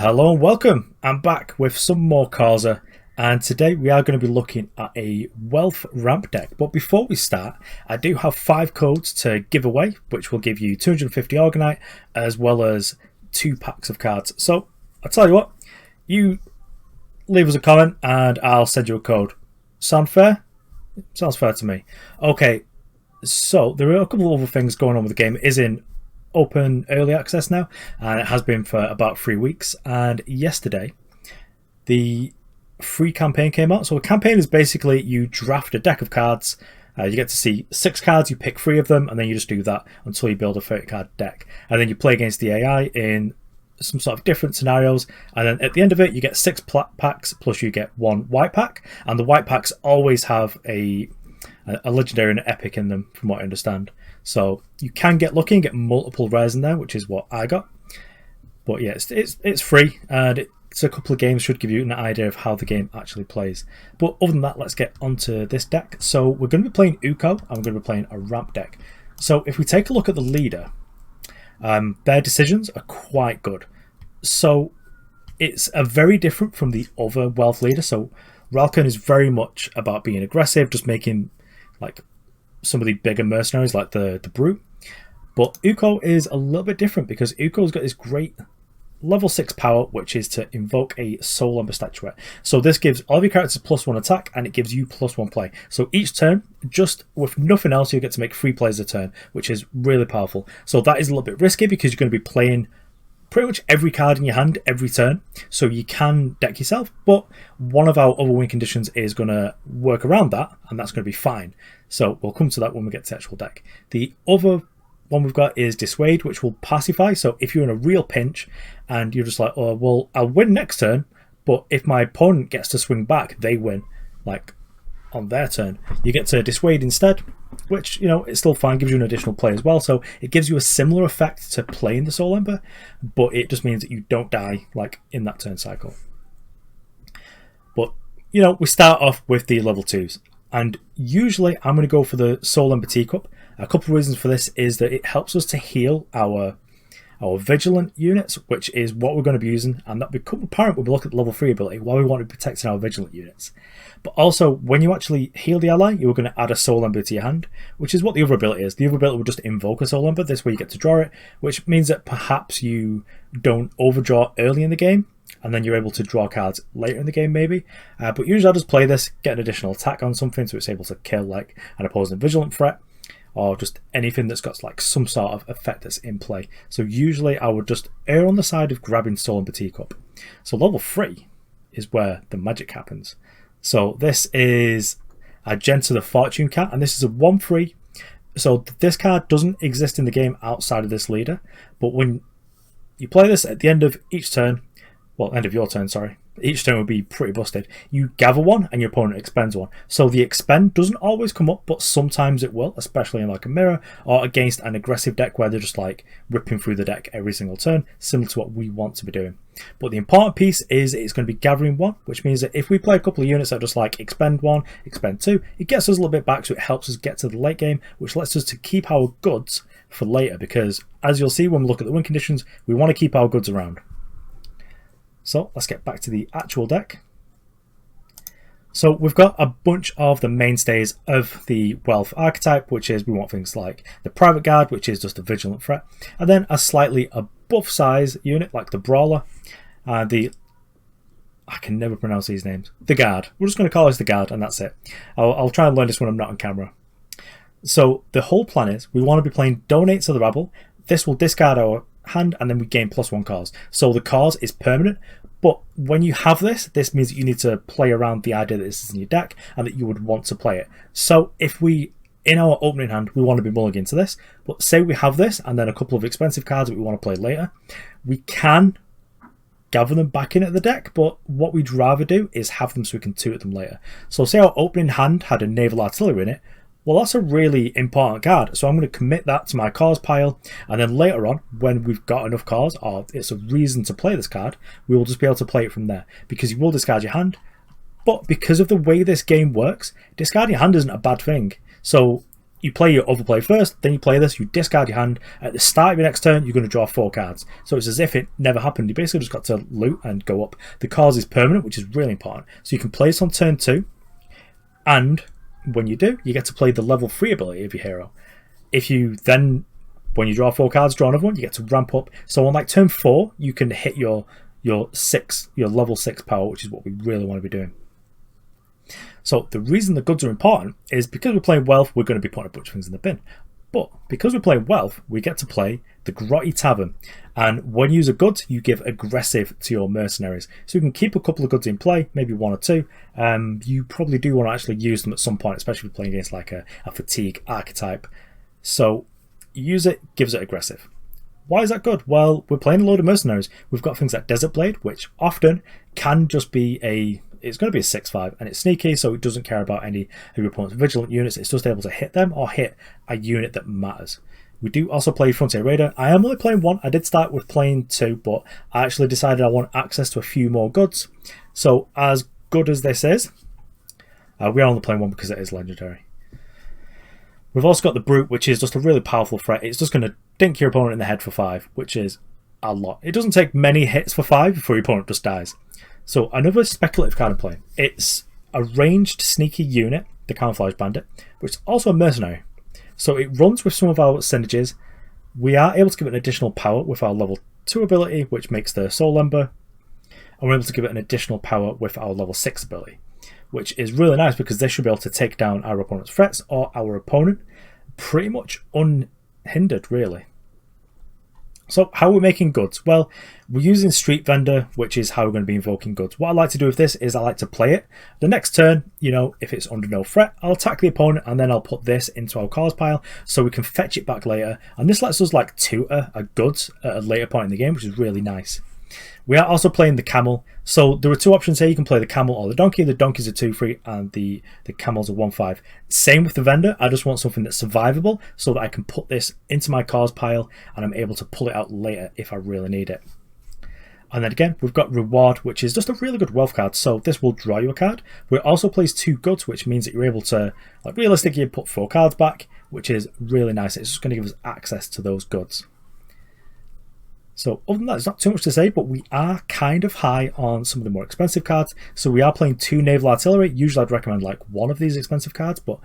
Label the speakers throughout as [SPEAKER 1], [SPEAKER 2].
[SPEAKER 1] Hello and welcome. I'm back with some more Causa, and today we are going to be looking at a wealth ramp deck. But before we start, I do have 5 codes to give away, which will give you 250 Orgonite as well as 2 packs of cards. So I'll tell you what, you leave us a comment and I'll send you a code. Sound fair? Sounds fair to me. Okay, so there are a couple of other things going on with the game. It is in open early access now, and it has been for about 3 weeks. And yesterday the free campaign came out. So a campaign is basically you draft a deck of cards, you get to see 6 cards, you pick 3 of them, and then you just do that until you build a 30 card deck, and then you play against the AI in some sort of different scenarios, and then at the end of it you get 6 packs plus you get 1 white pack, and the white packs always have a legendary and an epic in them from what I understand. So you can get lucky and get multiple rares in there, which is what I got. But yeah, it's free, and it's a couple of games, should give you an idea of how the game actually plays. But other than that, let's get onto this deck. So we're going to be playing Uko, and we're going to be playing a ramp deck. So if we take a look at the leader, their decisions are quite good. So it's a very different from the other wealth leader. So Ralkan is very much about being aggressive, just making like some of the bigger mercenaries like the brute. But Uko is a little bit different because Uko's got this great level 6 power, which is to invoke a soul ember statuette. So this gives all of your characters +1 attack, and it gives you +1 play. So each turn, just with nothing else, you get to make 3 plays a turn, which is really powerful. So that is a little bit risky because you're going to be playing pretty much every card in your hand every turn, so you can deck yourself, but one of our other win conditions is going to work around that, and that's going to be fine. So we'll come to that when we get to the actual deck. The other one we've got is Dissuade, which will pacify. So if you're in a real pinch and you're just like, oh well, I'll win next turn, but if my opponent gets to swing back, they win like on their turn, you get to Dissuade instead, which, you know, it's still fine, gives you an additional play as well. So it gives you a similar effect to playing the Soul Ember, but it just means that you don't die like in that turn cycle. But, you know, we start off with the level 2s, and usually I'm going to go for the Soul Ember Teacup. A couple of reasons for this is that it helps us to heal our vigilant units, which is what we're going to be using, and that becomes apparent when we look at the level 3 ability, why we want to be protecting our vigilant units. But also, when you actually heal the ally, you're going to add a Soul Ember to your hand, which is what the other ability is. The other ability will just invoke a Soul Ember. This way you get to draw it, which means that perhaps you don't overdraw early in the game, and then you're able to draw cards later in the game maybe. But usually I'll just play this, get an additional attack on something so it's able to kill like an opposing vigilant threat, or just anything that's got like some sort of effect that's in play. So usually I would just err on the side of grabbing Soul Ember Teacup. So level 3 is where the magic happens. So this is a Gent to the Fortune Cat, and this is a 1/3. So this card doesn't exist in the game outside of this leader, but when you play this at the end of each turn, well, end of your turn, sorry, each turn will be pretty busted. You gather 1 and your opponent expends 1. So the expend doesn't always come up, but sometimes it will, especially in like a mirror or against an aggressive deck where they're just like ripping through the deck every single turn, similar to what we want to be doing. But the important piece is it's going to be gathering 1, which means that if we play a couple of units that are just like expend 1, expend 2, it gets us a little bit back, so it helps us get to the late game, which lets us to keep our goods for later, because as you'll see when we look at the win conditions, we want to keep our goods around. So let's get back to the actual deck. So we've got a bunch of the mainstays of the wealth archetype, which is we want things like the private guard, which is just a vigilant threat, and then a slightly above size unit like the brawler, I can never pronounce these names, the guard. We're just going to call this the guard, and that's it. I'll try and learn this when I'm not on camera. So the whole plan is we want to be playing Donate to the Rabble. This will discard our hand, and then we gain +1 cause. So the cause is permanent, but when you have this means that you need to play around the idea that this is in your deck and that you would want to play it. So if we, in our opening hand, we want to be mulligan to this, but say we have this and then a couple of expensive cards that we want to play later, we can gather them back in at the deck, but what we'd rather do is have them so we can 2-hit them later. So say our opening hand had a naval artillery in it, well, that's a really important card, so I'm going to commit that to my cause pile, and then later on, when we've got enough cause, or it's a reason to play this card, we will just be able to play it from there, because you will discard your hand. But because of the way this game works, discarding your hand isn't a bad thing. So you play your overplay first, then you play this, you discard your hand. At the start of your next turn, you're going to draw 4 cards. So it's as if it never happened. You basically just got to loot and go up. The cause is permanent, which is really important. So you can play this on turn 2, and when you do, you get to play the level 3 ability of your hero. If you then, when you draw 4 cards, draw another one, you get to ramp up. So on like turn 4, you can hit your level 6 power, which is what we really want to be doing. So the reason the goods are important is because we're playing Wealth, we're going to be putting a bunch of things in the bin. But because we're playing Wealth, we get to play the Grotty Tavern. And when you use a goods, you give aggressive to your mercenaries. So you can keep a couple of goods in play, maybe 1 or 2. You probably do want to actually use them at some point, especially if you're playing against like a fatigue archetype. So use it, gives it aggressive. Why is that good? Well, we're playing a load of mercenaries. We've got things like Desert Blade, which often can just be it's going to be a 6/5, and it's sneaky, so it doesn't care about any of your opponent's vigilant units. It's just able to hit them or hit a unit that matters. We do also play Frontier Raider. I am only playing 1. I did start with playing 2, but I actually decided I want access to a few more goods. So as good as this is, we are only playing 1 because it is legendary. We've also got the Brute, which is just a really powerful threat. It's just going to dink your opponent in the head for 5, which is a lot. It doesn't take many hits for 5 before your opponent just dies. So another speculative card I'm playing. It's a ranged sneaky unit, the Camouflage Bandit, which is also a mercenary. So it runs with some of our synergies. We are able to give it an additional power with our level 2 ability, which makes the Soul Ember. And we're able to give it an additional power with our level 6 ability, which is really nice because this should be able to take down our opponent's threats or our opponent pretty much unhindered, really. So how are we making goods? Well, we're using Street Vendor, which is how we're going to be invoking goods. What I like to do with this is I like to play it. The next turn, if it's under no threat, I'll attack the opponent and then I'll put this into our cause pile so we can fetch it back later. And this lets us like tutor a goods at a later point in the game, which is really nice. We are also playing the Camel. So there are 2 options here. You can play the Camel or the Donkey. The Donkey's a 2/3 and the Camel's a 1/5. Same with the Vendor. I just want something that's survivable so that I can put this into my cause pile and I'm able to pull it out later if I really need it. And then again, we've got Reward, which is just a really good wealth card. So this will draw you a card. We also plays 2 goods, which means that you're able to, like, realistically put 4 cards back, which is really nice. It's just going to give us access to those goods. So other than that, there's not too much to say, but we are kind of high on some of the more expensive cards. So we are playing 2 Naval Artillery. Usually I'd recommend like 1 of these expensive cards, but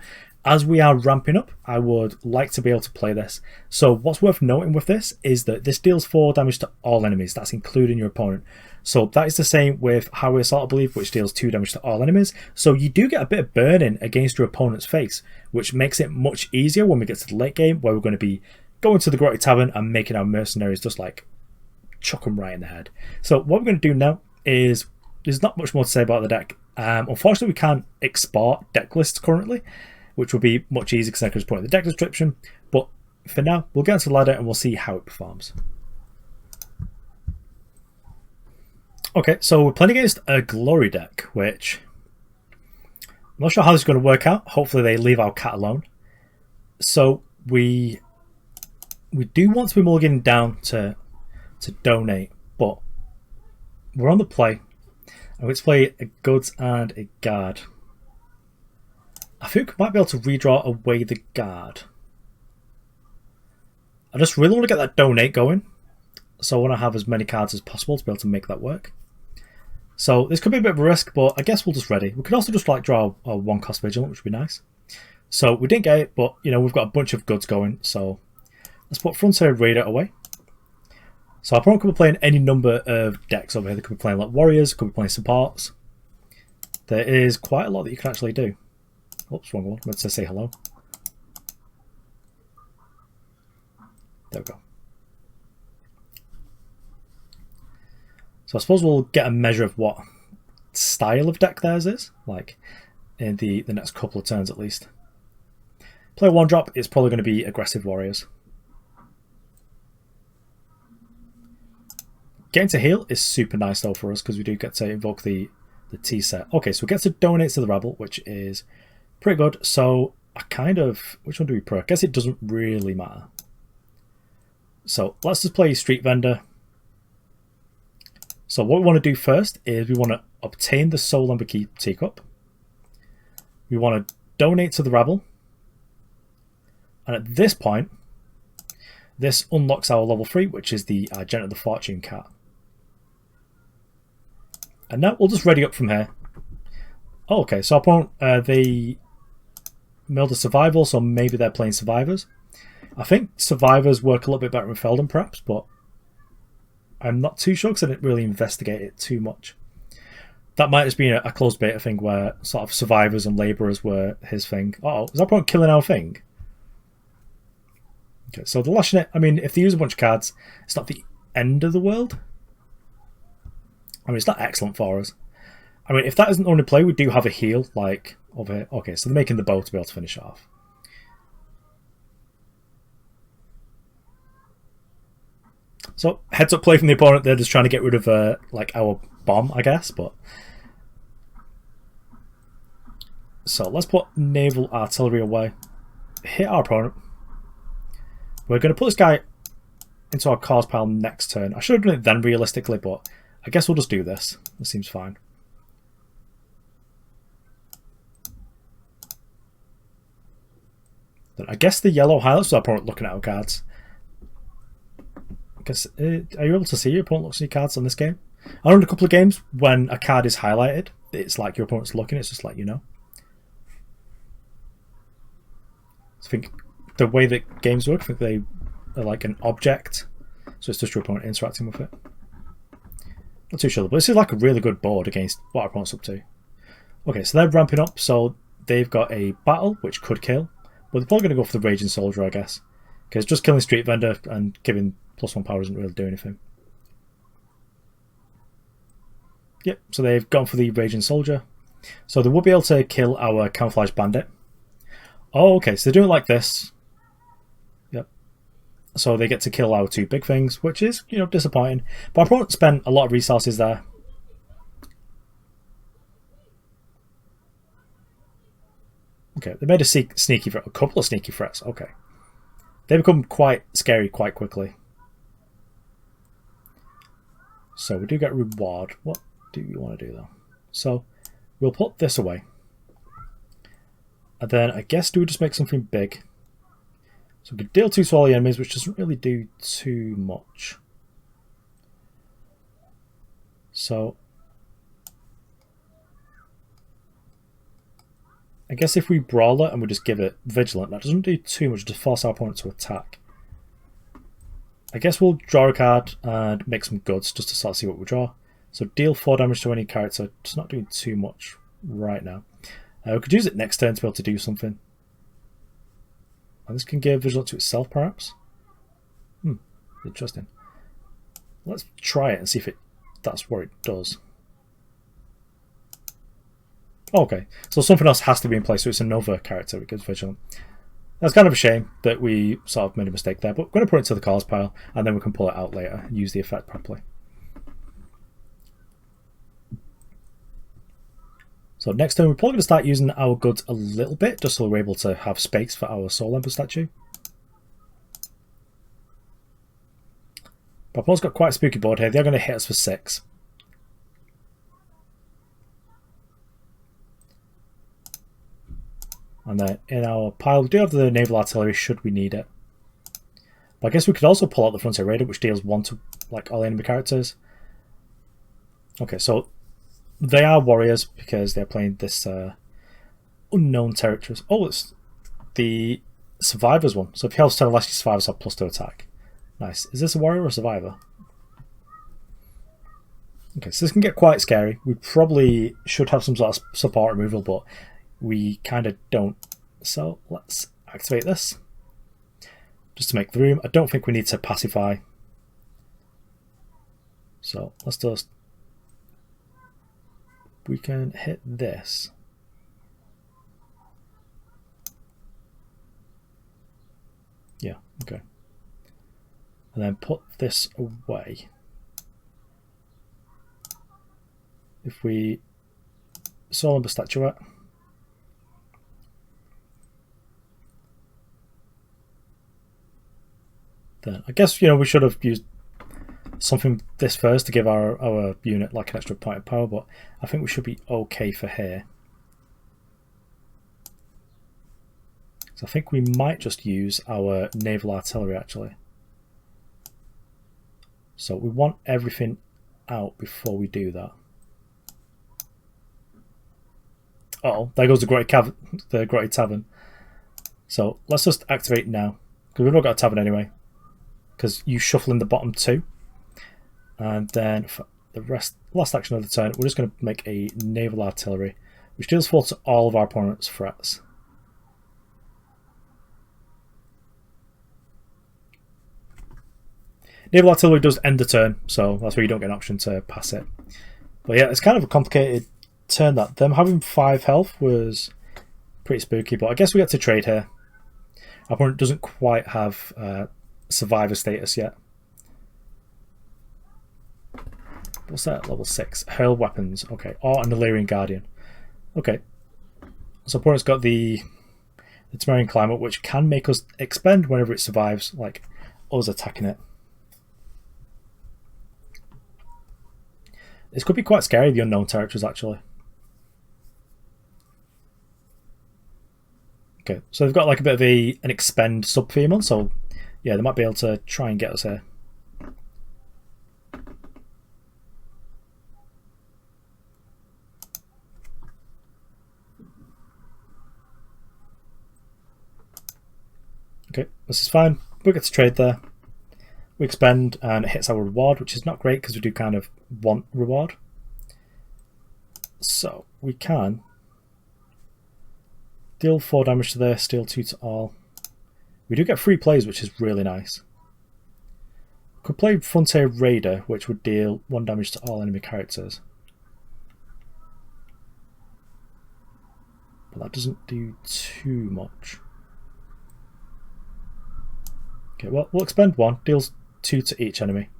[SPEAKER 1] as we are ramping up, I would like to be able to play this. So what's worth noting with this is that this deals 4 damage to all enemies. That's including your opponent. So that is the same with Highway Assault, I believe, which deals 2 damage to all enemies. So you do get a bit of burning against your opponent's face, which makes it much easier when we get to the late game, where we're going to be going to the Grotty Tavern and making our mercenaries just like chuck them right in the head. So what we're going to do now is, there's not much more to say about the deck. Unfortunately, we can't export deck lists currently, which will be much easier because I can just put in the deck description. But for now, we'll get into the ladder and we'll see how it performs. Okay, so we're playing against a Glory deck, which I'm not sure how this is going to work out. Hopefully they leave our cat alone. So we do want to be mulliganing down to donate, but we're on the play. I'm going to play a goods and a guard. I think we might be able to redraw away the guard. I just really want to get that donate going, so I want to have as many cards as possible to be able to make that work. So this could be a bit of a risk, but I guess we'll just ready. We could also just like draw a 1-cost vigilant, which would be nice. So we didn't get it, but we've got a bunch of goods going, so let's put Frontier Raider away. So our opponent could be playing any number of decks over here. They could be playing like warriors, could be playing supports. There is quite a lot that you can actually do. Oops, wrong one. I meant to say hello. There we go. So I suppose we'll get a measure of what style of deck theirs is, like in the next couple of turns at least. Play 1-drop, it's probably going to be aggressive warriors. Getting to heal is super nice though for us because we do get to invoke the T set. Okay, so we get to donate to the Rebel, which is pretty good. So which one do we pro? I guess it doesn't really matter. So let's just play Street Vendor. So what we want to do first is we want to obtain the Soul Ember Key Teacup. We want to donate to the Rebel. And at this point, this unlocks our level 3, which is the Agent of the Fortune card. And now we'll just ready up from here. Oh, okay, so our opponent, they milled a survival, so maybe they're playing survivors. I think survivors work a little bit better in Feldon, perhaps, but I'm not too sure because I didn't really investigate it too much. That might have been a closed beta thing where sort of survivors and labourers were his thing. Uh-oh, is our opponent killing our thing? Okay, so the lashing it, I mean, if they use a bunch of cards, it's not the end of the world. I mean, it's not excellent for us. I mean, if that isn't only play, we do have a heal, like, over here. Okay, so they're making the bow to be able to finish it off. So, heads up play from the opponent, they're just trying to get rid of, like, our bomb, I guess, but... So, let's put naval artillery away. Hit our opponent. We're going to put this guy into our cause pile next turn. I should have done it then, realistically, but I guess we'll just do this. This seems fine. Then I guess the yellow highlights our opponent looking at our cards. I guess, are you able to see your opponent looks at your cards on this game? I know in a couple of games, when a card is highlighted, it's like your opponent's looking, it's just like, you know. I think the way that games work, I think they are like an object, so it's just your opponent interacting with it. Not too sure, but this is like a really good board against what our opponent's up to. Okay, so they're ramping up, so they've got a battle, which could kill, but they're probably going to go for the Raging Soldier, I guess, because just killing Street Vendor and giving +1 power doesn't really do anything. Yep, so they've gone for the Raging Soldier. So they will be able to kill our Camouflage Bandit. Oh, okay, so they're doing it like this. Yep. So they get to kill our 2 big things, which is, you know, disappointing. But our opponent spent a lot of resources there. Okay, they made a sneaky threat, a couple of sneaky threats. Okay. They become quite scary quite quickly. So we do get reward. What do we want to do though? So we'll put this away. And then I guess do we just make something big? So we could deal 2 to all the enemies, which doesn't really do too much. So I guess if we brawl it and we just give it vigilant, that doesn't do too much to force our opponent to attack. I guess we'll draw a card and make some goods just to sort of see what we draw. So deal 4 damage to any character. It's not doing too much right now. We could use it next turn to be able to do something. And this can give vigilant to itself, perhaps. Interesting. Let's try it and see if that's what it does. Okay, so something else has to be in place, so it's another character that gives vigilant. That's kind of a shame that we sort of made a mistake there, but we're going to put it into the cause pile, and then we can pull it out later and use the effect properly. So next turn, we're probably going to start using our goods a little bit, just so we're able to have space for our Soul Emperor statue. But Paul's got quite a spooky board here. They're going to hit us for 6. And then in our pile, we do have the naval artillery should we need it. But I guess we could also pull out the Frontier Raider, which deals 1 to like all enemy characters. Okay, so they are warriors because they're playing this unknown territories. Oh, it's the survivors one. So if you have Celestial survivors have +2 attack. Nice. Is this a warrior or a survivor? Okay, so this can get quite scary. We probably should have some sort of support removal, but we kind of don't. So let's activate this just to make the room. I don't think we need to pacify. So let's just... we can hit this. Yeah, okay. And then put this away. If we Soul Emperor Statuette, then I guess, you know, we should have used something this first to give our unit like an extra point of power, but I think we should be okay for here. So I think we might just use our naval artillery actually. So we want everything out before we do that. Oh, there goes the Grotty Tavern. So let's just activate now, because we've not got a tavern anyway. Because you shuffle in the bottom two, and then for the last action of the turn, we're just going to make a naval artillery, which deals 4 to all of our opponent's threats. Naval artillery does end the turn, so that's where you don't get an option to pass it. But yeah, it's kind of a complicated turn that. Them having 5 health was pretty spooky, but I guess we get to trade here. Our opponent doesn't quite have survivor status yet. What's that? Level 6. Hurl weapons. Okay. Or an Illyrian Guardian. Okay. So opponent's got the Temerian Climate, which can make us expend whenever it survives, like us attacking it. This could be quite scary, the unknown territories, actually. Okay, so they've got like a bit of an expend sub-theme on, so yeah, they might be able to try and get us here. Okay, this is fine. We get to trade there. We expend and it hits our reward, which is not great because we do kind of want reward. So we can deal 4 damage to this, deal 2 to all. We do get 3 plays, which is really nice. Could play Frontier Raider, which would deal 1 damage to all enemy characters. But that doesn't do too much. Okay, well, we'll expend 1, deals 2 to each enemy.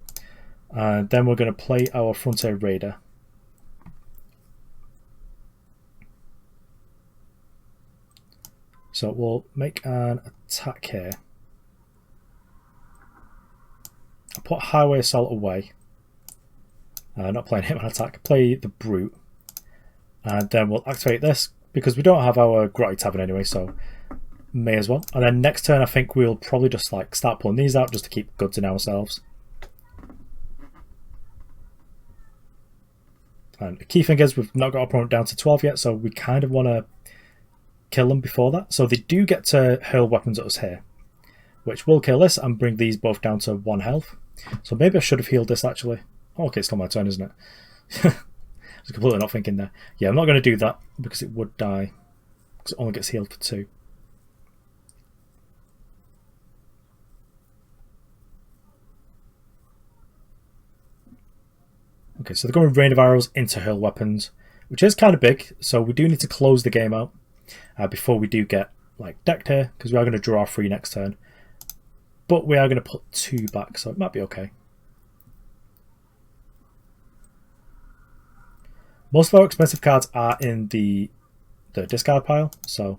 [SPEAKER 1] And then we're going to play our Frontier Raider. So we'll make an attack here. I'll put Highway Assault away. Not playing Hitman Attack. Play the Brute. And then we'll activate this, because we don't have our Grotty Tavern anyway, so may as well. And then next turn I think we'll probably just like start pulling these out just to keep goods in ourselves. And the key thing is we've not got our opponent down to 12 yet, so we kind of want to kill them before that. So they do get to hurl weapons at us here, which will kill this and bring these both down to 1 health. So maybe I should have healed this actually. Oh, okay, it's still my turn, isn't it? I was completely not thinking there. Yeah, I'm not going to do that because it would die, because it only gets healed for 2. Okay, so they're going Rain of Arrows into hurl weapons, which is kind of big, so we do need to close the game out before we do get like decked here, because we are going to draw 3 next turn. But we are going to put 2 back, so it might be okay. Most of our expensive cards are in the discard pile, so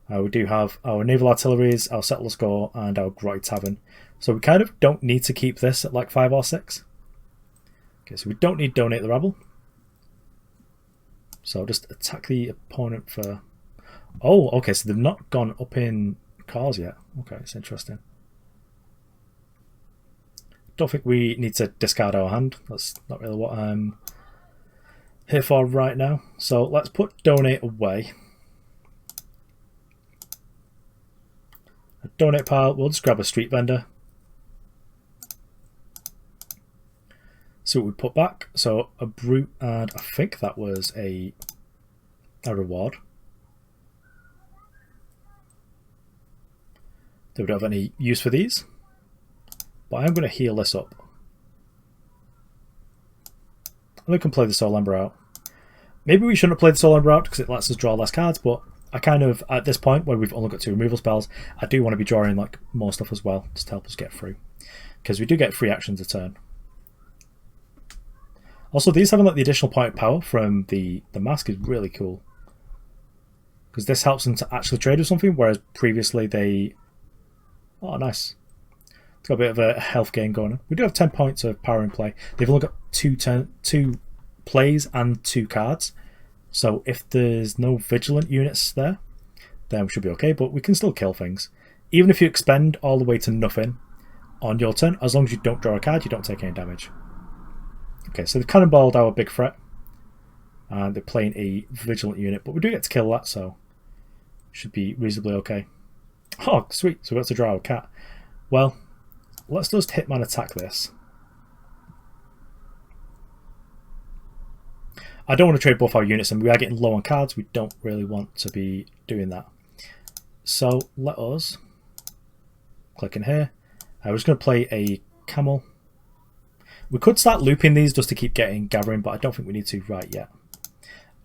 [SPEAKER 1] we do have our Naval Artilleries, our Settler's Gore, and our Grotty Tavern. So we kind of don't need to keep this at like 5 or 6. Okay, so we don't need Donate the Rabble. So just attack the opponent for... Oh, okay, so they've not gone up in Causa yet. Okay, it's interesting. Don't think we need to discard our hand. That's not really what I'm here for right now. So let's put Donate away. A Donate pile, we'll just grab a Street Vendor. See what we put back. So a Brute, and I think that was a reward. We don't have any use for these, but I'm going to heal this up. And we can play the Soul Ember out. Maybe we shouldn't have played the Soul Ember out because it lets us draw less cards, but I kind of, at this point where we've only got 2 removal spells, I do want to be drawing like more stuff as well, just to help us get through. Because we do get 3 actions a turn. Also, these having like the additional point of power from the mask is really cool. Because this helps them to actually trade with something, whereas previously they... Oh, nice. It's got a bit of a health gain going on. We do have 10 points of power in play. They've only got 2 plays and 2 cards. So if there's no vigilant units there, then we should be okay, but we can still kill things. Even if you expend all the way to nothing on your turn, as long as you don't draw a card, you don't take any damage. Okay, so they've cannonballed our big threat. And they're playing a vigilant unit, but we do get to kill that, so should be reasonably okay. Oh, sweet, so we got to draw a cat. Well, let's just Hitman attack this. I don't want to trade both our units, and we are getting low on cards. We don't really want to be doing that. So let us click in here. I was going to play a camel. We could start looping these just to keep getting gathering, but I don't think we need to right yet.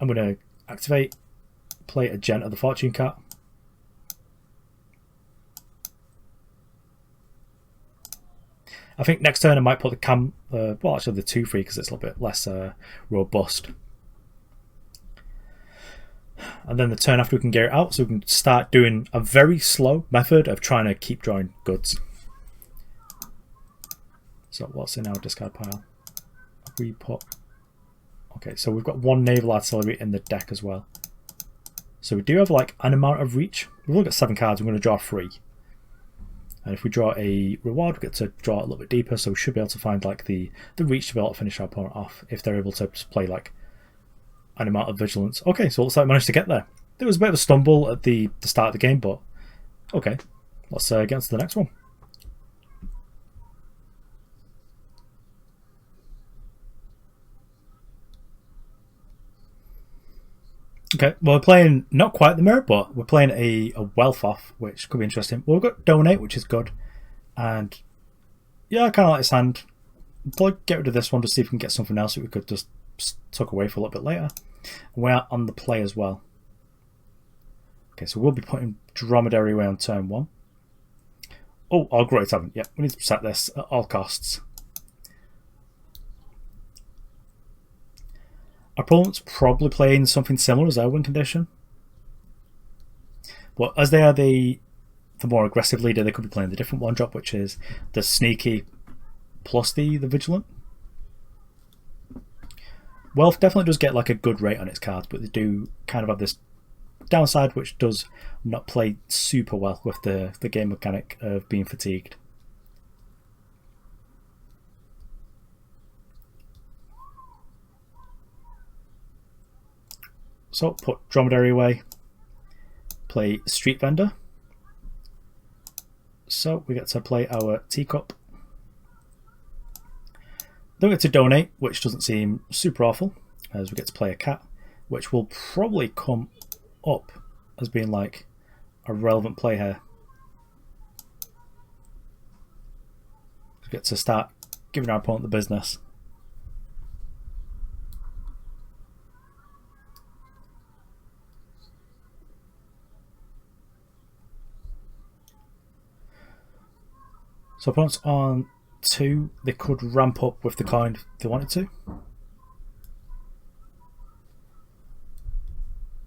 [SPEAKER 1] I'm going to activate, play a Gent of the Fortune Cat. I think next turn I might put the well, actually the 2-3 because it's a little bit less robust. And then the turn after we can get it out, so we can start doing a very slow method of trying to keep drawing goods. So what's in our discard pile? We put... Okay, so we've got 1 naval artillery in the deck as well. So we do have like an amount of reach. We've only got 7 cards, we're going to draw 3. And if we draw a reward, we get to draw it a little bit deeper, so we should be able to find like the reach to be able to finish our opponent off if they're able to play like an amount of vigilance. Okay, so it looks like we managed to get there. There was a bit of a stumble at the start of the game, but okay. Let's get on to the next one. Okay, well, we're playing not quite the mirror, but we're playing a wealth off, which could be interesting. Well, we've got donate, which is good. And yeah, I kind of like this hand. Probably get rid of this one to see if we can get something else that we could just tuck away for a little bit later. And we're on the play as well. Okay, so we'll be putting Dromedary away on turn 1. Oh, our Great Tavern. Yeah, we need to set this at all costs. Our opponent's probably playing something similar as our win condition. But as they are the more aggressive leader, they could be playing the different 1-drop, which is the sneaky plus the vigilant. Wealth definitely does get like a good rate on its cards, but they do kind of have this downside which does not play super well with the game mechanic of being fatigued. So put Dromedary away, play Street Vendor. So we get to play our Teacup. Then we get to donate, which doesn't seem super awful, as we get to play a cat, which will probably come up as being like a relevant play here. We get to start giving our opponent the business. So opponents on 2, they could ramp up with the coin if they wanted to.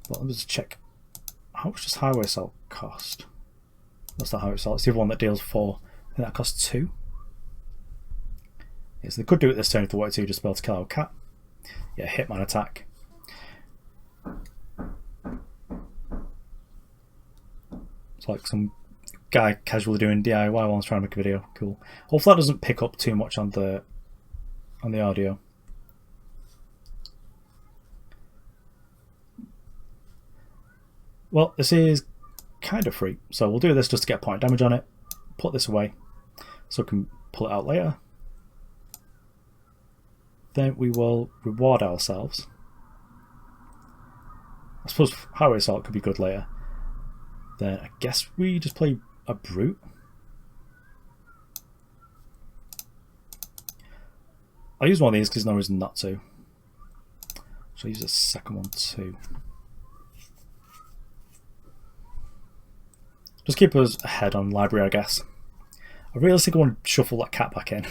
[SPEAKER 1] But let me just check. How much does Highway Assault cost? That's not Highway Assault, it's the other one that deals 4. I think that costs 2. Yes, they could do it this turn if they wanted to, just to be able to kill our cat. Yeah, Hitman attack. It's like some guy casually doing DIY while I was trying to make a video. Cool. Hopefully that doesn't pick up too much on the audio. Well, this is kind of free, so we'll do this just to get point damage on it. Put this away so we can pull it out later. Then we will reward ourselves. I suppose Highway Assault could be good later. Then I guess we just play a Brute. I'll use one of these because there's no reason not to. So I'll use the second one too. Just keep us ahead on library, I guess. I realistically want to shuffle that cat back in.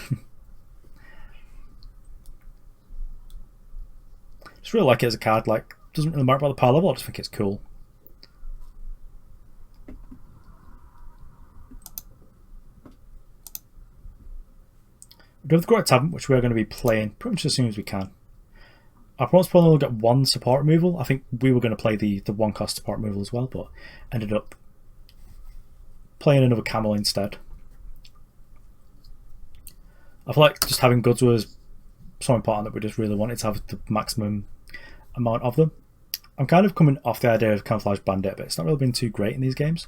[SPEAKER 1] Just really like it as a card. Like, doesn't really matter about the power level. I just think it's cool. We do have the Great Tavern, which we're going to be playing pretty much as soon as we can. Our opponent's probably only got one support removal. I think we were going to play the one cost support removal as well, but ended up playing another camel instead. I feel like just having goods was so important that we just really wanted to have the maximum amount of them. I'm kind of coming off the idea of Camouflage Bandit, but it's not really been too great in these games.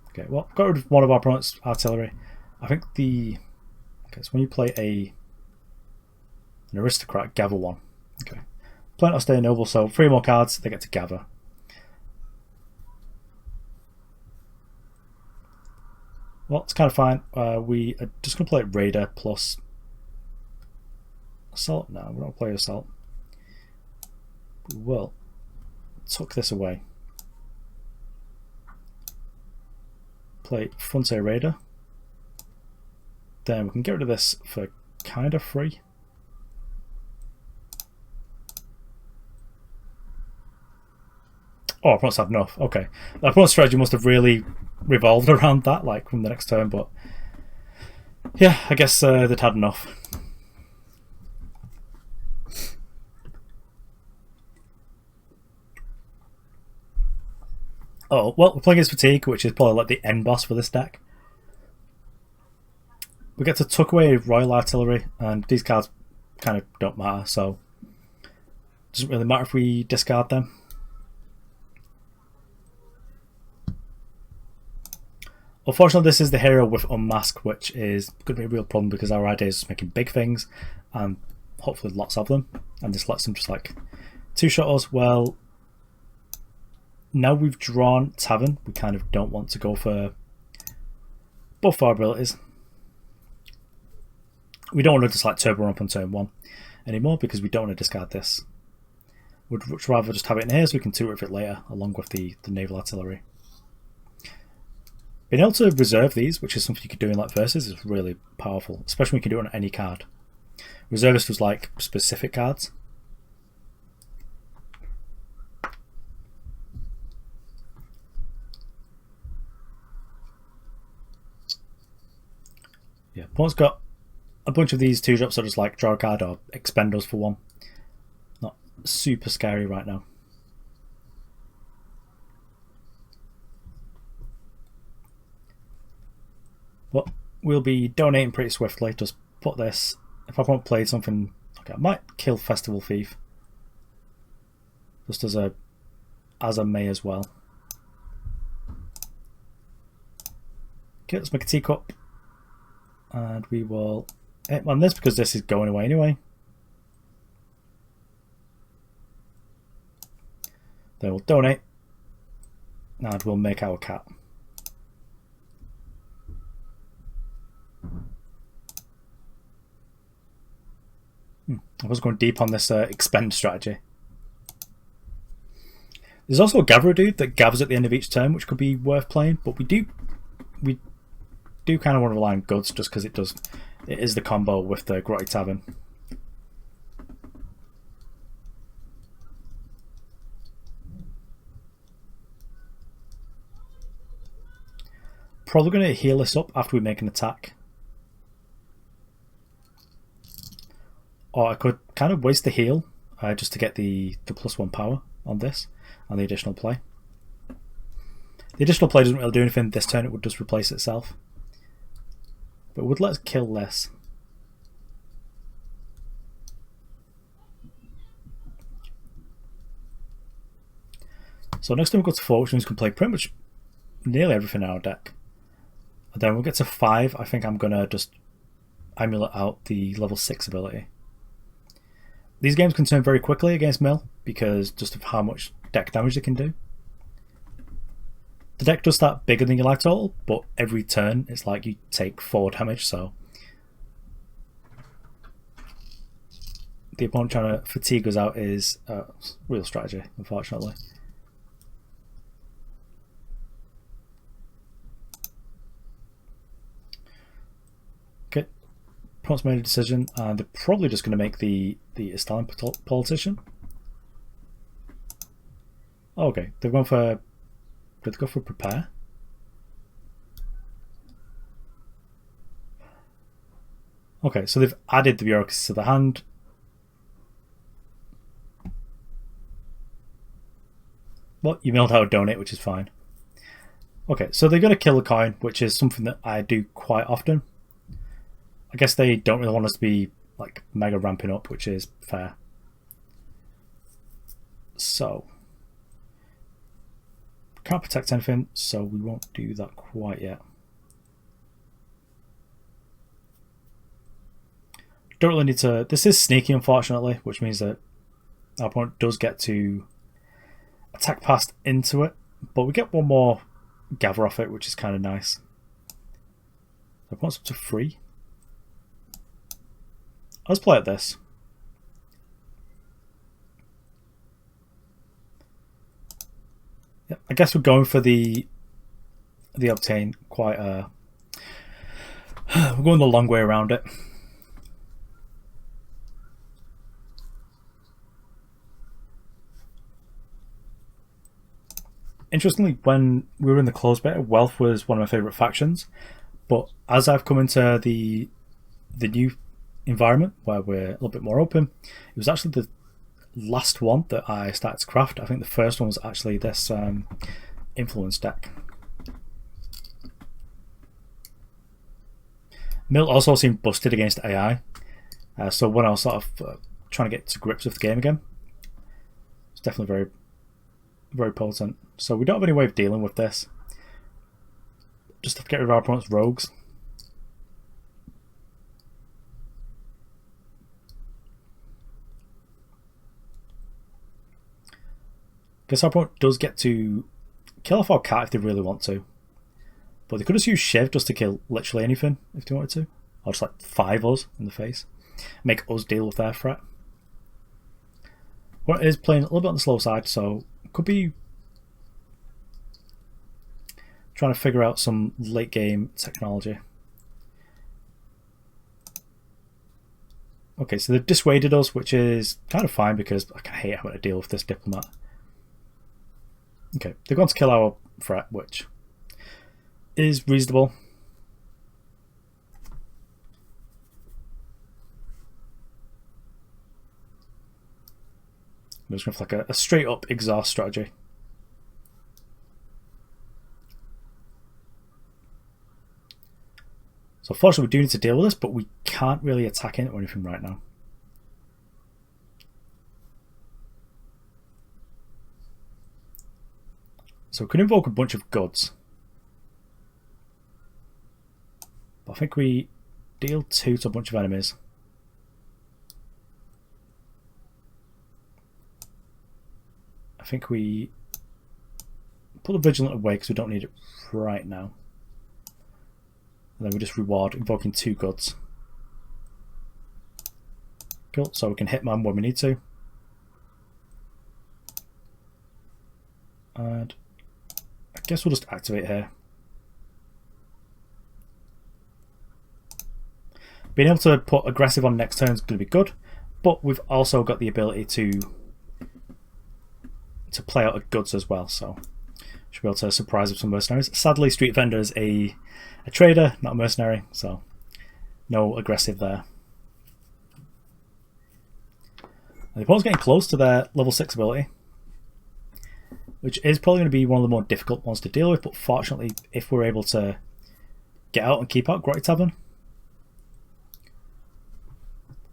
[SPEAKER 1] Okay, well, got rid of one of our opponent's artillery. I think the... Okay, so when you play an aristocrat, gather one. Okay. Playing Austere Noble, so 3 more cards, they get to gather. Well, it's kind of fine. We are just going to play Raider plus Assault. No, we're not playing Assault. We will tuck this away. Play Frontier Raider. Then we can get rid of this for kind of free. Oh, our opponent's had enough. Okay. Our opponent's strategy must have really revolved around that, like, from the next turn, but yeah, I guess they'd had enough. Oh, well, we're playing against Fatigue, which is probably like the end boss for this deck. We get to tuck away Royal Artillery, and these cards kind of don't matter, so it doesn't really matter if we discard them. Unfortunately, this is the hero with Unmask, which is going to be a real problem because our idea is just making big things and hopefully lots of them, and this lets them just like two-shot us. Well, now we've drawn Tavern, we kind of don't want to go for both our abilities. We don't want to just like turbo ramp on turn 1 anymore because we don't want to discard this. We'd much rather just have it in here so we can tutor with it later along with the naval artillery. Being able to reserve these, which is something you could do in like Versus, is really powerful, especially when you can do it on any card. Reservist was like specific cards. Yeah, opponent's got a bunch of these 2-drops that are just like draw a card or expend us for 1. Not super scary right now. But we'll be donating pretty swiftly. Just put this. If I want to play something, okay, I might kill Festival Thief. Just as I may as well. Okay, let's make a teacup. And we will hit on this because this is going away anyway. Then we'll donate. And we'll make our cat. I was going deep on this expend strategy. There's also a Gatherer dude that gathers at the end of each turn, which could be worth playing, but we do kind of want to rely on goods just because it is the combo with the Grotty Tavern. Probably going to heal this up after we make an attack. Or I could kind of waste the heal just to get the +1 power on this and the additional play. The additional play doesn't really do anything this turn, it would just replace itself. But it would let us kill less. So next time we go to 4, which means we can play pretty much nearly everything in our deck. And then we'll get to 5, I think I'm going to just amulet out the level 6 ability. These games can turn very quickly against Mill because just of how much deck damage they can do. The deck does start bigger than your life total, but every turn it's like you take 4 damage, so the opponent trying to fatigue us out is real strategy, unfortunately. Okay, opponent's made a decision, and they're probably just going to make the Stalin politician. Oh, okay, they've gone for. Did they go for prepare? Okay, so they've added the bureaucracy to the hand. Well, you milled how to donate, which is fine. Okay, so they're going to kill a coin, which is something that I do quite often. I guess they don't really want us to be like mega ramping up, which is fair. So can't protect anything, so we won't do that quite yet. Don't really need to. This is sneaky, unfortunately, which means that our opponent does get to attack past into it, but we get one more gather off it, which is kind of nice. The opponent's up to 3. Let's play at this. Yeah, I guess we're going for the obtain quite we're going the long way around it. Interestingly, when we were in the closed beta, Wealth was one of my favourite factions, but as I've come into the new environment where we're a little bit more open, it was actually the last one that I started to craft. I think the first one was actually this influence deck. Mill also seemed busted against AI, so when I was sort of trying to get to grips with the game again, it's definitely very, very potent. So we don't have any way of dealing with this. Just have to get rid of our opponent's rogues. Guess our opponent does get to kill off our cat if they really want to. But they could just use Shiv just to kill literally anything if they wanted to. Or just like 5 us in the face. Make us deal with their threat. Well, it is playing a little bit on the slow side, so could be trying to figure out some late game technology. Okay, so they've dissuaded us, which is kind of fine because I hate having to deal with this diplomat. Okay, they're going to kill our threat, which is reasonable. I'm just going for like a straight up exhaust strategy. So unfortunately we do need to deal with this, but we can't really attack it or anything right now. So we can invoke a bunch of goods. But I think we deal 2 to a bunch of enemies. I think we put the Vigilant away because we don't need it right now. And then we just reward invoking 2 goods. Cool, so we can hit man when we need to. And I guess we'll just activate here. Being able to put aggressive on next turn is going to be good, but we've also got the ability to play out of goods as well, so should be able to surprise with some mercenaries. Sadly, Street Vendor is a trader, not a mercenary, so no aggressive there. And the opponent's getting close to their level 6 ability, which is probably going to be one of the more difficult ones to deal with, but fortunately, if we're able to get out and keep out Grotty Tavern,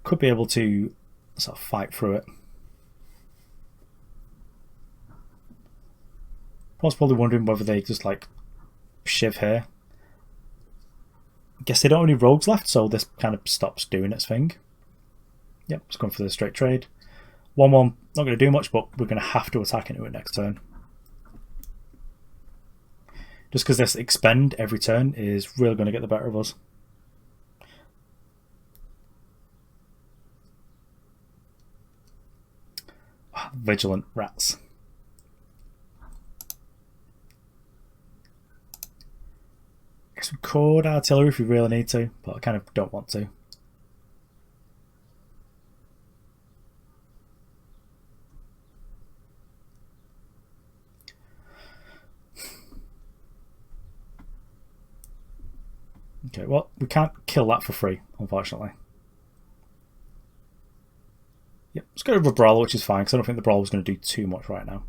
[SPEAKER 1] could be able to sort of fight through it. I was probably wondering whether they just like Shiv here. Guess they don't have any rogues left, so this kind of stops doing its thing. Yep, it's going for the straight trade. 1-1, not going to do much, but we're going to have to attack into it next turn. Just because this expend every turn is really going to get the better of us. Vigilant rats. I guess we could artillery if we really need to, but I kind of don't want to. Okay, well, we can't kill that for free, unfortunately. Yep, let's go over a Brawler, which is fine, because I don't think the Brawler is going to do too much right now.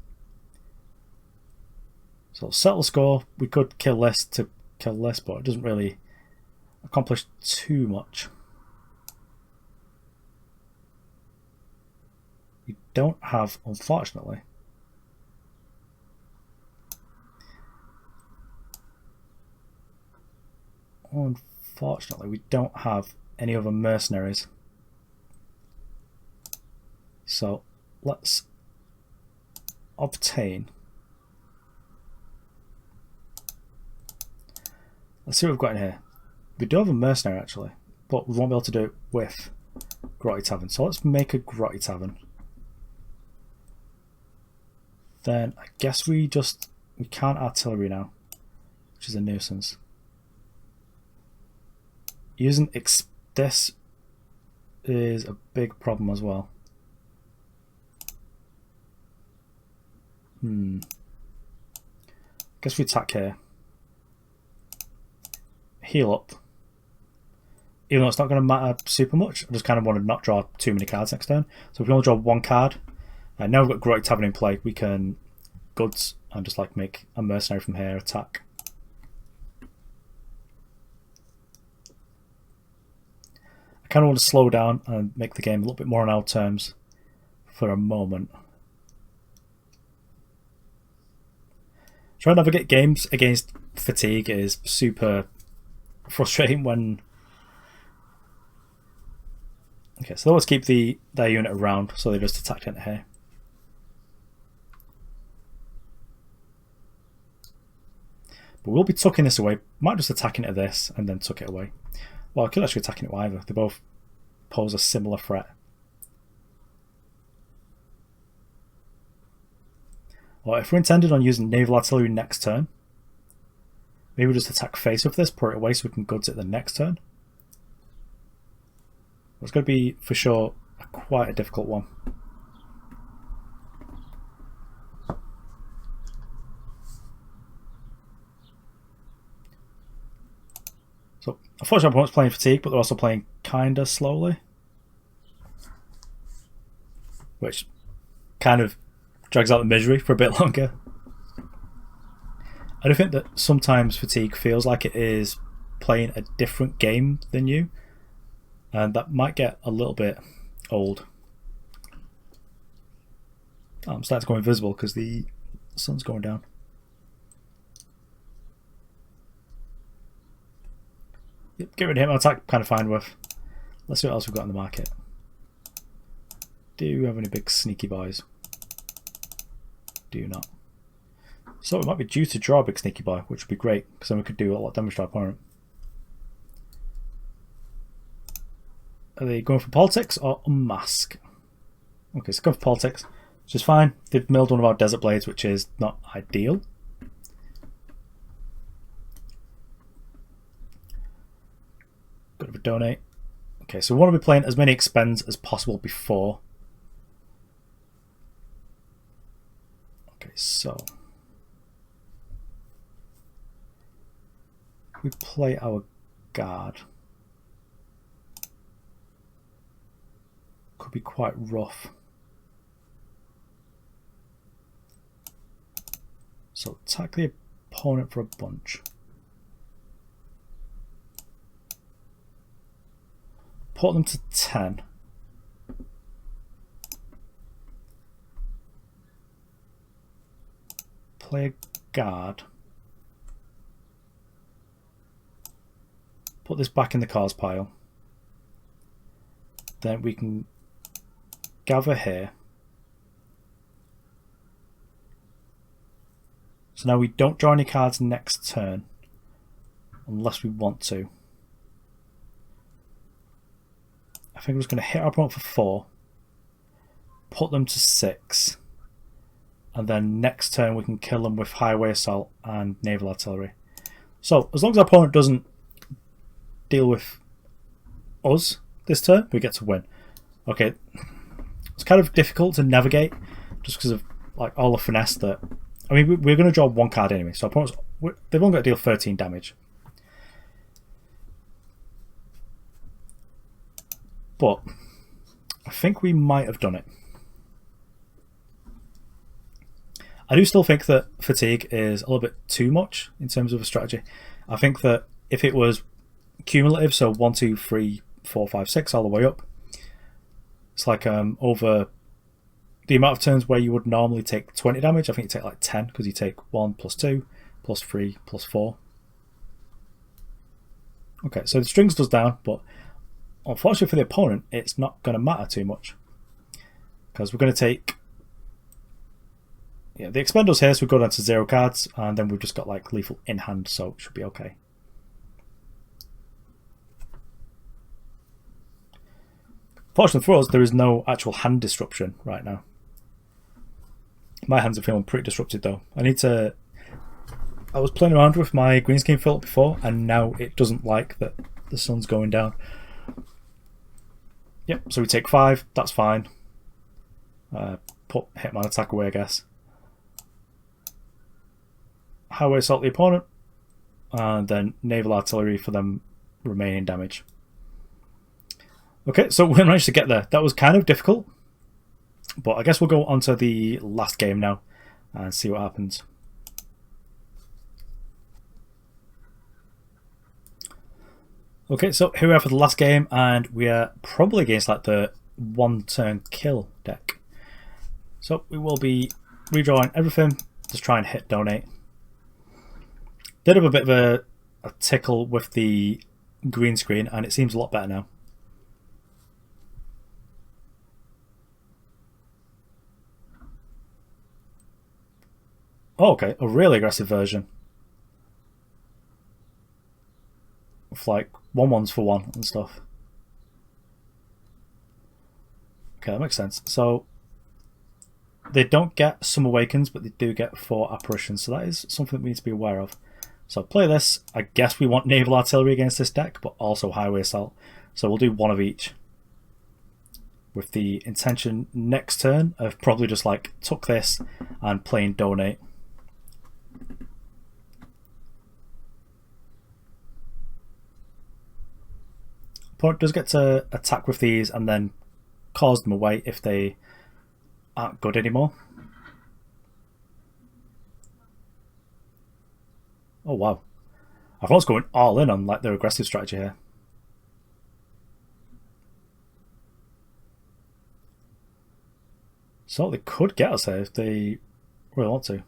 [SPEAKER 1] So settle score. We could kill this to kill this, but it doesn't really accomplish too much. We don't have, unfortunately, we don't have any other mercenaries. So let's obtain. Let's see what we've got in here. We do have a mercenary actually, but we won't be able to do it with Grotty Tavern. So let's make a Grotty Tavern. Then I guess we can't artillery now, which is a nuisance. Using this is a big problem as well. Guess we attack here. Heal up. Even though it's not going to matter super much, I just kind of want to not draw too many cards next turn. So if we only draw one card, now we've got Grotty Tavern in play, we can goods and just like make a mercenary from here attack. I kind of want to slow down and make the game a little bit more on our terms for a moment. Trying to navigate games against fatigue is super frustrating when... Okay, so let's keep their unit around, so they just attacked into here. But we'll be tucking this away. Might just attack into this and then tuck it away. Well, I could actually attack into either. They both pose a similar threat. Or if we're intended on using naval artillery next turn, maybe we'll just attack face with this, put it away so we can goods it the next turn. It's going to be, for sure, quite a difficult one. So, unfortunately, my opponent's playing fatigue, but they're also playing kinda slowly, which kind of drags out the misery for a bit longer. I do think that sometimes fatigue feels like it is playing a different game than you, and that might get a little bit old. Oh, I'm starting to go invisible because the sun's going down. Yep, get rid of him. I'll attack kind of fine with. Let's see what else we've got in the market. Do we have any big sneaky boys? Do not. So it might be due to draw a big sneaky boy, which would be great, because then we could do a lot of damage to our opponent. Are they going for politics or unmask? Okay, so go for politics, which is fine. They've milled one of our desert blades, which is not ideal. Got to donate. Okay, so we want to be playing as many expends as possible before. Okay, so we play our guard. Could be quite rough. So attack the opponent for a bunch. Put them to 10. Play a guard. Put this back in the cards pile. Then we can gather here. So now we don't draw any cards next turn unless we want to. I think we're just going to hit our opponent for 4, put them to 6, and then next turn we can kill them with highway assault and naval artillery. So as long as our opponent doesn't deal with us this turn, we get to win. Okay, it's kind of difficult to navigate just because of like all the finesse that... I mean, we're going to draw one card anyway, so our opponents, they've only got to deal 13 damage. but I think we might have done it. I do still think that fatigue is a little bit too much in terms of a strategy. I think that if it was cumulative, so 1, 2, 3, 4, 5, 6, all the way up, it's like over the amount of turns where you would normally take 20 damage, I think you take like 10, because you take 1 plus 2 plus 3 plus 4. Okay, so the strings does down, but unfortunately for the opponent, it's not going to matter too much, because we're going to take the expendals here, so we go down to 0 cards, and then we've just got like lethal in hand, so it should be okay. Fortunately for us, there is no actual hand disruption right now. My hands are feeling pretty disrupted though. I was playing around with my green screen filter before, and now it doesn't like that the sun's going down. Yep, so we take 5, that's fine. Put Hitman attack away, I guess. Highway assault the opponent, and then naval artillery for them remaining damage. Okay, so we managed to get there. That was kind of difficult, but I guess we'll go on to the last game now and see what happens. Okay, so here we are for the last game, and we are probably against like the 1-turn kill deck. So we will be redrawing everything, just try and hit donate. Did have a bit of a tickle with the green screen, and it seems a lot better now. Oh, okay, a really aggressive version. With like 1/1s for 1 and stuff. Okay, that makes sense. So they don't get some awakens, but they do get 4 apparitions, so that is something that we need to be aware of. So play this. I guess we want naval artillery against this deck, but also highway assault. So we'll do 1 of each, with the intention next turn of probably just like tuck this and playing donate. Opponent does get to attack with these and then cause them away if they aren't good anymore. Oh wow, I was going all in on like their aggressive strategy here. So they could get us here if they really want to.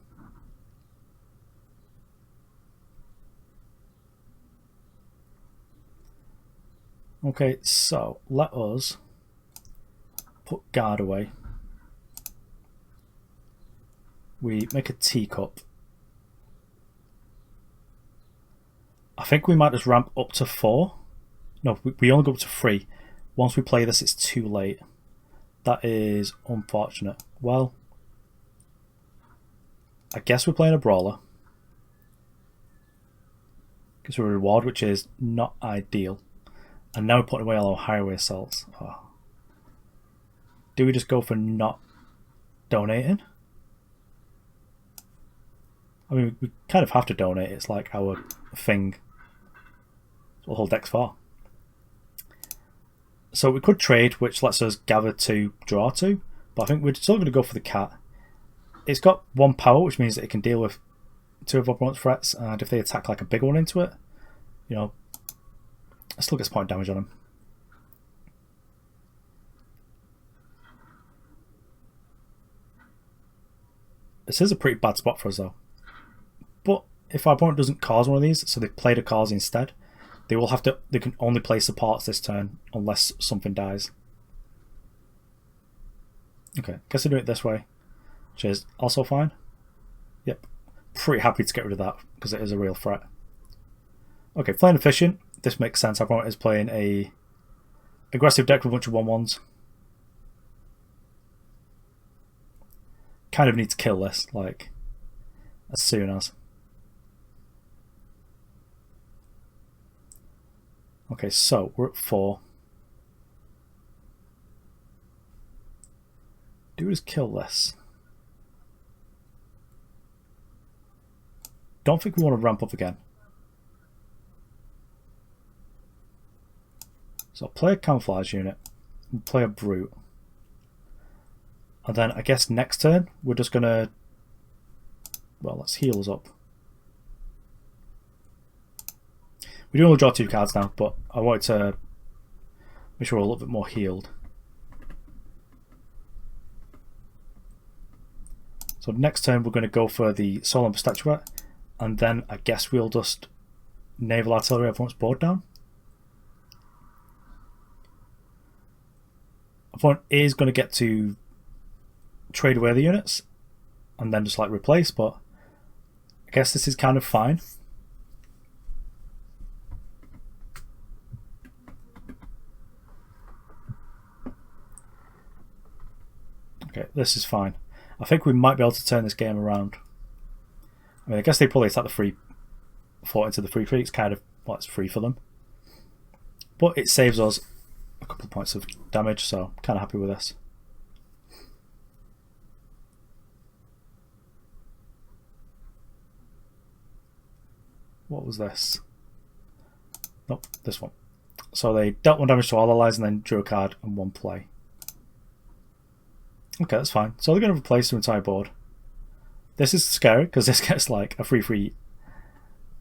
[SPEAKER 1] Okay, so let us put guard away. We make a teacup. I think we might just ramp up to 4. No, we only go up to 3. Once we play this, it's too late. That is unfortunate. Well, I guess we're playing a brawler. Gives us a reward, which is not ideal. And now we're putting away all our highway assaults. Oh. Do we just go for not donating? I mean, we kind of have to donate. It's like our thing. That's what the whole deck's for. So we could trade, which lets us gather 2, draw 2. But I think we're still going to go for the cat. It's got 1 power, which means that it can deal with 2 of our opponent's threats. And if they attack like a big one into it, you know, it still gets point damage on them. This is a pretty bad spot for us though. But if our opponent doesn't cause one of these, so they've played a cause instead, they will have to. They can only play supports this turn unless something dies. Okay, guess I do it this way, which is also fine. Yep, pretty happy to get rid of that because it is a real threat. Okay, playing efficient. This makes sense. Our opponent is playing a aggressive deck with a bunch of 1/1s. Kind of need to kill this, like, as soon as. Okay, so we're at 4. Do we just kill this? Don't think we want to ramp up again. So play a camouflage unit. We'll play a brute. And then I guess next turn we're just going to... Well, let's heal us up. We do only draw 2 cards now, but I wanted to make sure we're a little bit more healed. So next turn we're going to go for the Solemn Statuette, and then I guess we'll just naval artillery everyone's board down. Opponent is going to get to trade away the units and then just like replace, but I guess this is kind of fine. Okay, this is fine. I think we might be able to turn this game around. I mean, I guess they probably attack the free fort into the free free. It's kind of, well, it's free for them. But it saves us a couple of points of damage, so I'm kind of happy with this. What was this? Nope, this one. So they dealt 1 damage to all allies and then drew a card and 1 play. Okay, that's fine. So they're going to replace the entire board. This is scary because this gets like a free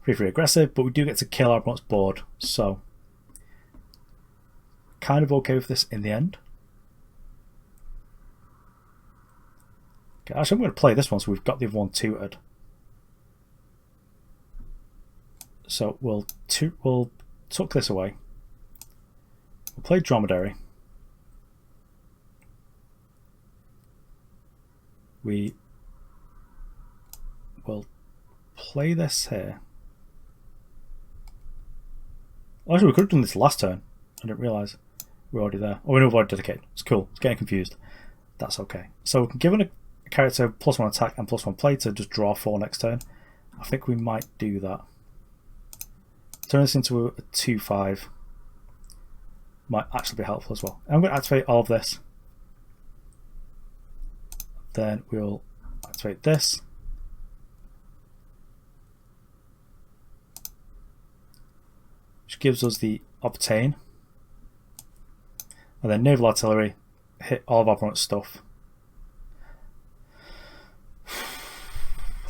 [SPEAKER 1] aggressive, but we do get to kill our opponent's board. So kind of okay with this in the end. Okay, actually I'm going to play this one so we've got the other one tutored. So we'll tuck this away. We'll play Dromedary. We will play this here. Actually, we could have done this last turn. I didn't realise we're already there. Oh, we know we've already dedicated. It's cool. It's getting confused. That's okay. So we can give a character +1 attack and +1 play to just draw 4 next turn. I think we might do that. Turn this into a 2/5. Might actually be helpful as well. I'm going to activate all of this. Then we'll activate this. Which gives us the obtain. And then naval artillery, hit all of our opponent's stuff.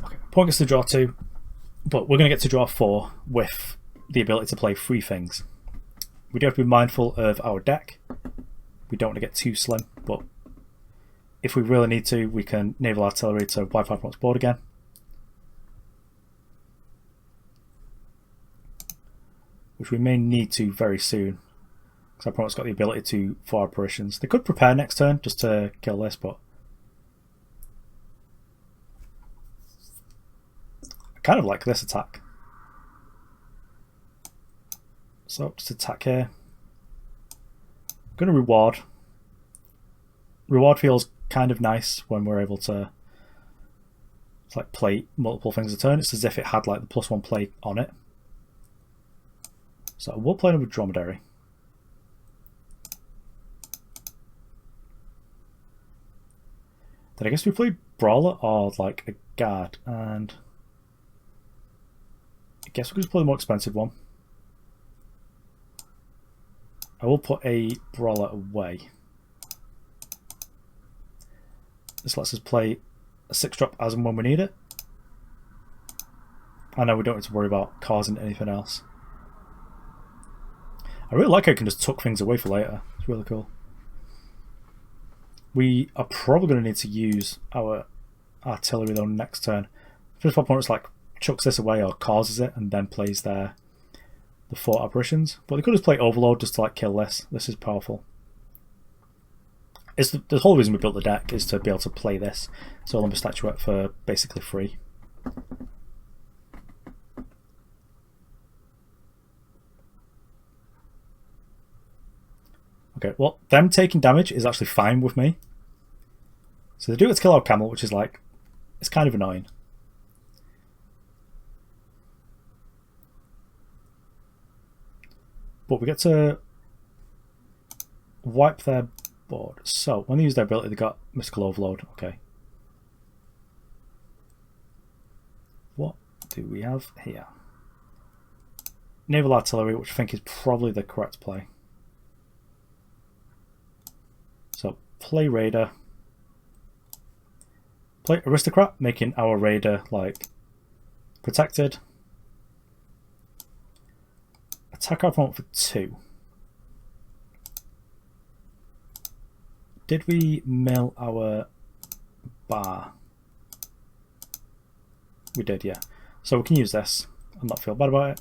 [SPEAKER 1] Okay, opponent gets to draw 2, but we're going to get to draw 4 with the ability to play 3 things. We do have to be mindful of our deck. We don't want to get too slim, but if we really need to, we can naval artillery to wipe our opponent's board again. Which we may need to very soon, because our opponent's got the ability to 4 apparitions. They could prepare next turn just to kill this, but I kind of like this attack. So just attack here. I'm going to reward. Reward feels kind of nice when we're able to like play multiple things a turn. It's as if it had like the +1 play on it. So we'll play them with Dromedary. Then I guess we play Brawler or like a Guard, and I guess we could just play the more expensive one. I will put a Brawler away. This lets us play a 6-drop as and when we need it. I know we don't need to worry about causing anything else. I really like how you can just tuck things away for later. It's really cool. We are probably going to need to use our artillery though next turn. If our opponent's like chucks this away or causes it and then plays the 4 apparitions. But they could just play Overload just to like kill this. This is powerful. It's the whole reason we built the deck is to be able to play this Solemn Statuette for basically free. Okay, well, them taking damage is actually fine with me. So they do get to kill our camel, which is like, it's kind of annoying. But we get to wipe their board. So when they use their ability, they got Mystical Overload. Okay. What do we have here? Naval Artillery, which I think is probably the correct play. play Raider, play Aristocrat, making our Raider like protected. Attack our opponent for 2. Did we mill our bar? We did, yeah. So we can use this and not feel bad about it.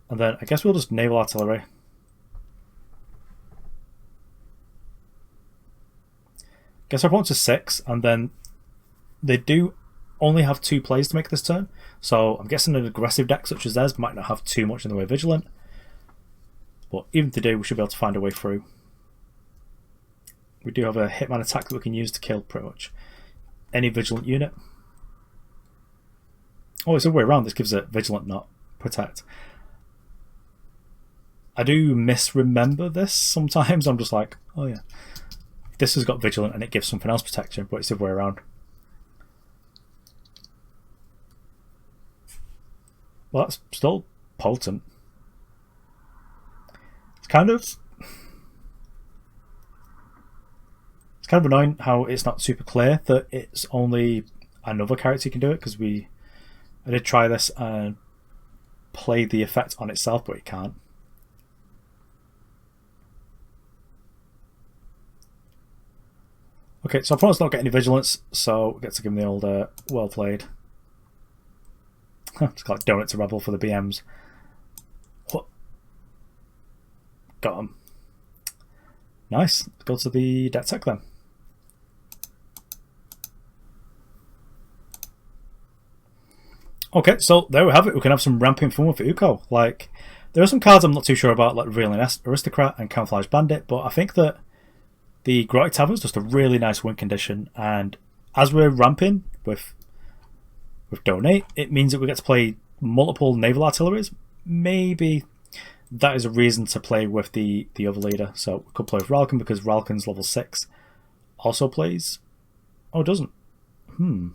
[SPEAKER 1] And then I guess we'll just naval artillery. Guess our opponent's a 6, and then they do only have 2 plays to make this turn. So I'm guessing an aggressive deck such as theirs might not have too much in the way of Vigilant. But even if they do, we should be able to find a way through. We do have a Hitman attack that we can use to kill pretty much any Vigilant unit. Oh, it's the other way around. This gives it Vigilant, not Protect. I do misremember this sometimes. I'm just like, oh yeah. This has got Vigilant and it gives something else protection, but it's the other way around. Well, that's still potent. It's kind of annoying how it's not super clear that it's only another character who can do it, because I did try this and play the effect on itself, but it can't. Okay, so opponent's not getting any vigilance, so we get to give him the old well played. It's like donut to Rebel for the BMs. What? Got him. Nice. Let's go to the deck tech then. Okay, so there we have it. We can have some ramping fun with Uko. Like, there are some cards I'm not too sure about, like Revealing Aristocrat and Camouflage Bandit, but I think that the Grotty Tavern's just a really nice win condition, and as we're ramping with Donate, it means that we get to play multiple naval artilleries. Maybe that is a reason to play with the other leader. So we could play with Ralkan because Ralkan's level 6 also plays. Oh, it doesn't. I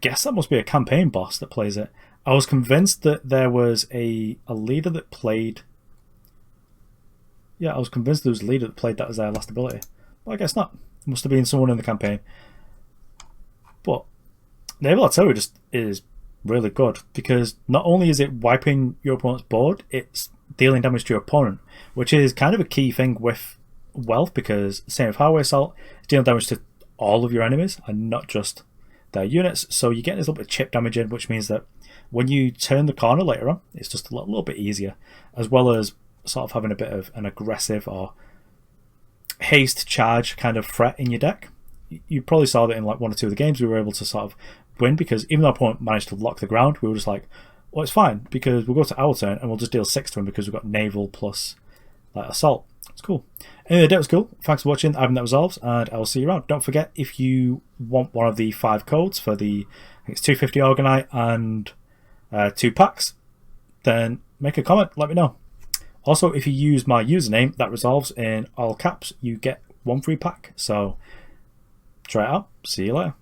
[SPEAKER 1] guess that must be a campaign boss that plays it. I was convinced that there was a leader that played. Yeah, I was convinced there was a leader that played that as their last ability. But I guess not. It must have been someone in the campaign. But Naval Artillery just is really good, because not only is it wiping your opponent's board, it's dealing damage to your opponent, which is kind of a key thing with Wealth, because same with Highway Assault, it's dealing damage to all of your enemies and not just their units. So you're getting this little bit of chip damage in, which means that when you turn the corner later on, it's just a little bit easier, as well as sort of having a bit of an aggressive or haste charge kind of threat in your deck. You probably saw that in like 1 or 2 of the games we were able to sort of win, because even though our opponent managed to lock the ground, we were just like, well, it's fine, because we'll go to our turn and we'll just deal 6 to him because we've got naval plus like assault. It's cool. Anyway, the deck was cool. Thanks for watching. I've been THATRESOLVES, and I will see you around. Don't forget, if you want one of the 5 codes for the, I think it's 250 Orgonite and 2 packs, then make a comment, let me know. Also, if you use my username, THATRESOLVES, in all caps, you get 1 free pack. So try it out. See you later.